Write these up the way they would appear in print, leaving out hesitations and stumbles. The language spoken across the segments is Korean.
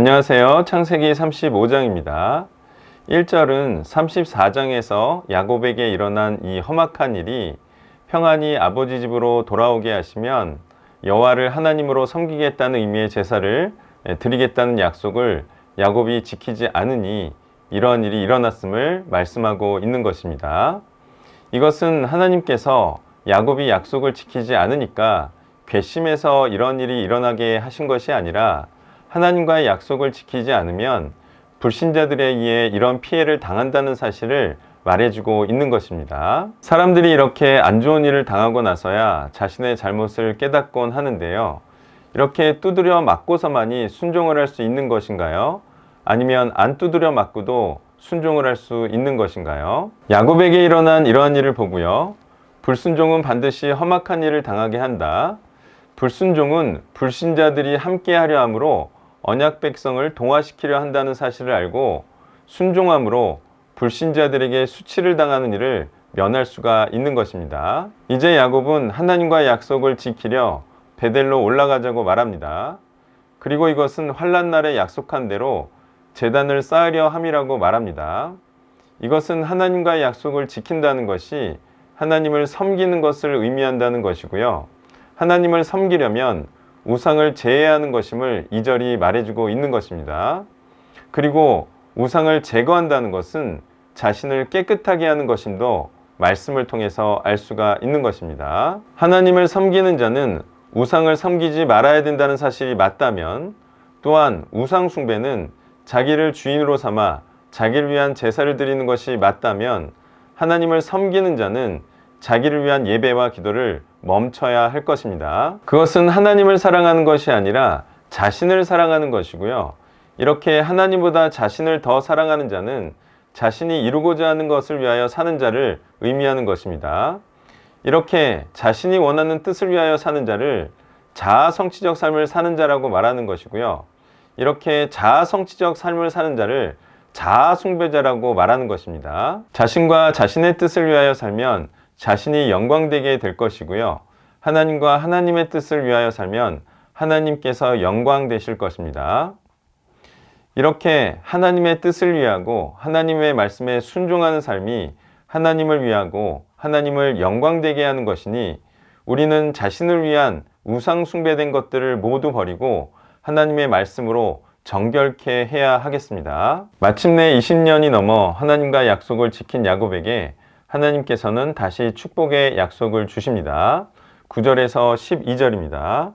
안녕하세요. 창세기 35장입니다. 1절은 34장에서 야곱에게 일어난 이 험악한 일이 평안히 아버지 집으로 돌아오게 하시면 여호와를 하나님으로 섬기겠다는 의미의 제사를 드리겠다는 약속을 야곱이 지키지 않으니 이러한 일이 일어났음을 말씀하고 있는 것입니다. 이것은 하나님께서 야곱이 약속을 지키지 않으니까 괘씸해서 이런 일이 일어나게 하신 것이 아니라 하나님과의 약속을 지키지 않으면 불신자들에 의해 이런 피해를 당한다는 사실을 말해주고 있는 것입니다. 사람들이 이렇게 안 좋은 일을 당하고 나서야 자신의 잘못을 깨닫곤 하는데요. 이렇게 두드려 맞고서만이 순종을 할 수 있는 것인가요? 아니면 안 두드려 맞고도 순종을 할 수 있는 것인가요? 야곱에게 일어난 이러한 일을 보고요. 불순종은 반드시 험악한 일을 당하게 한다. 불순종은 불신자들이 함께하려 함으로 언약 백성을 동화시키려 한다는 사실을 알고 순종함으로 불신자들에게 수치를 당하는 일을 면할 수가 있는 것입니다. 이제 야곱은 하나님과의 약속을 지키려 베델로 올라가자고 말합니다. 그리고 이것은 환난 날에 약속한 대로 제단을 쌓으려 함이라고 말합니다. 이것은 하나님과의 약속을 지킨다는 것이 하나님을 섬기는 것을 의미한다는 것이고요. 하나님을 섬기려면 우상을 제해하는 것임을 2절이 말해주고 있는 것입니다. 그리고 우상을 제거한다는 것은 자신을 깨끗하게 하는 것임도 말씀을 통해서 알 수가 있는 것입니다. 하나님을 섬기는 자는 우상을 섬기지 말아야 된다는 사실이 맞다면, 또한 우상 숭배는 자기를 주인으로 삼아 자기를 위한 제사를 드리는 것이 맞다면, 하나님을 섬기는 자는 자기를 위한 예배와 기도를 멈춰야 할 것입니다. 그것은 하나님을 사랑하는 것이 아니라 자신을 사랑하는 것이고요. 이렇게 하나님보다 자신을 더 사랑하는 자는 자신이 이루고자 하는 것을 위하여 사는 자를 의미하는 것입니다. 이렇게 자신이 원하는 뜻을 위하여 사는 자를 자아 성취적 삶을 사는 자라고 말하는 것이고요. 이렇게 자아 성취적 삶을 사는 자를 자아 숭배자라고 말하는 것입니다. 자신과 자신의 뜻을 위하여 살면 자신이 영광되게 될 것이고요. 하나님과 하나님의 뜻을 위하여 살면 하나님께서 영광되실 것입니다. 이렇게 하나님의 뜻을 위하고 하나님의 말씀에 순종하는 삶이 하나님을 위하고 하나님을 영광되게 하는 것이니, 우리는 자신을 위한 우상 숭배된 것들을 모두 버리고 하나님의 말씀으로 정결케 해야 하겠습니다. 마침내 20년이 넘어 하나님과 약속을 지킨 야곱에게 하나님께서는 다시 축복의 약속을 주십니다. 9절에서 12절입니다.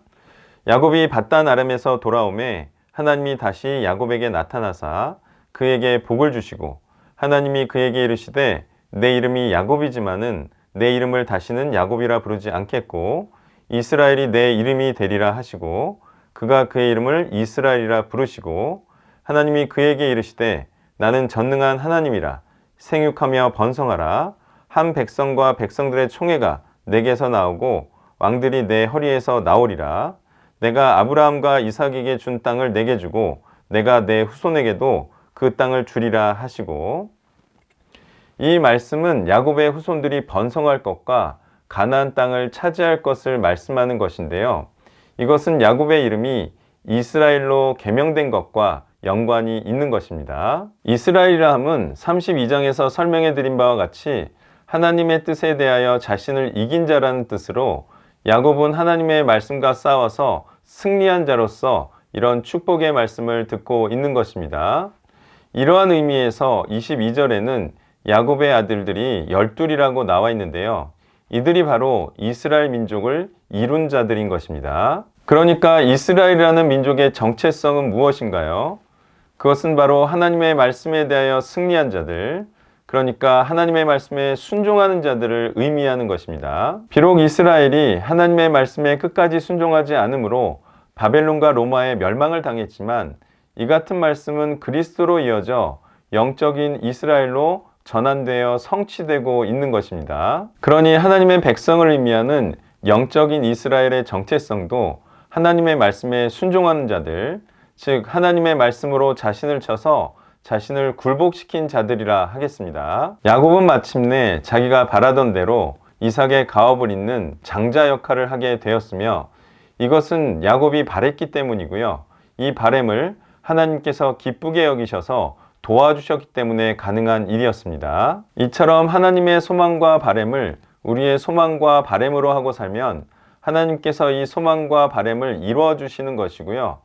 야곱이 밧단 아람에서 돌아오매 하나님이 다시 야곱에게 나타나사 그에게 복을 주시고, 하나님이 그에게 이르시되 내 이름이 야곱이지만은 내 이름을 다시는 야곱이라 부르지 않겠고 이스라엘이 내 이름이 되리라 하시고, 그가 그의 이름을 이스라엘이라 부르시고, 하나님이 그에게 이르시되 나는 전능한 하나님이라 생육하며 번성하라. 한 백성과 백성들의 총회가 내게서 나오고 왕들이 내 허리에서 나오리라. 내가 아브라함과 이삭에게 준 땅을 내게 주고 내가 내 후손에게도 그 땅을 주리라 하시고, 이 말씀은 야곱의 후손들이 번성할 것과 가나안 땅을 차지할 것을 말씀하는 것인데요. 이것은 야곱의 이름이 이스라엘로 개명된 것과 연관이 있는 것입니다. 이스라엘이라 함은 32장에서 설명해 드린 바와 같이 하나님의 뜻에 대하여 자신을 이긴 자라는 뜻으로, 야곱은 하나님의 말씀과 싸워서 승리한 자로서 이런 축복의 말씀을 듣고 있는 것입니다. 이러한 의미에서 22절에는 야곱의 아들들이 12이라고 나와 있는데요. 이들이 바로 이스라엘 민족을 이룬 자들인 것입니다. 그러니까 이스라엘이라는 민족의 정체성은 무엇인가요? 그것은 바로 하나님의 말씀에 대하여 승리한 자들, 그러니까 하나님의 말씀에 순종하는 자들을 의미하는 것입니다. 비록 이스라엘이 하나님의 말씀에 끝까지 순종하지 않으므로 바벨론과 로마의 멸망을 당했지만, 이 같은 말씀은 그리스도로 이어져 영적인 이스라엘로 전환되어 성취되고 있는 것입니다. 그러니 하나님의 백성을 의미하는 영적인 이스라엘의 정체성도 하나님의 말씀에 순종하는 자들, 즉 하나님의 말씀으로 자신을 쳐서 자신을 굴복시킨 자들이라 하겠습니다. 야곱은 마침내 자기가 바라던 대로 이삭의 가업을 잇는 장자 역할을 하게 되었으며, 이것은 야곱이 바랬기 때문이고요. 이 바램을 하나님께서 기쁘게 여기셔서 도와주셨기 때문에 가능한 일이었습니다. 이처럼 하나님의 소망과 바램을 우리의 소망과 바램으로 하고 살면 하나님께서 이 소망과 바램을 이루어 주시는 것이고요.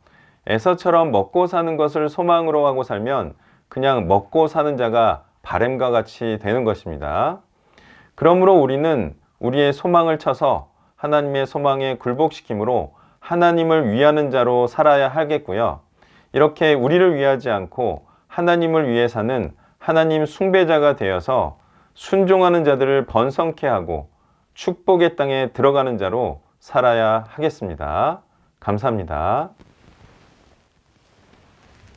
에서처럼 먹고 사는 것을 소망으로 하고 살면 그냥 먹고 사는 자가 바램과 같이 되는 것입니다. 그러므로 우리는 우리의 소망을 쳐서 하나님의 소망에 굴복시킴으로 하나님을 위하는 자로 살아야 하겠고요. 이렇게 우리를 위하지 않고 하나님을 위해 사는 하나님 숭배자가 되어서 순종하는 자들을 번성케 하고 축복의 땅에 들어가는 자로 살아야 하겠습니다. 감사합니다.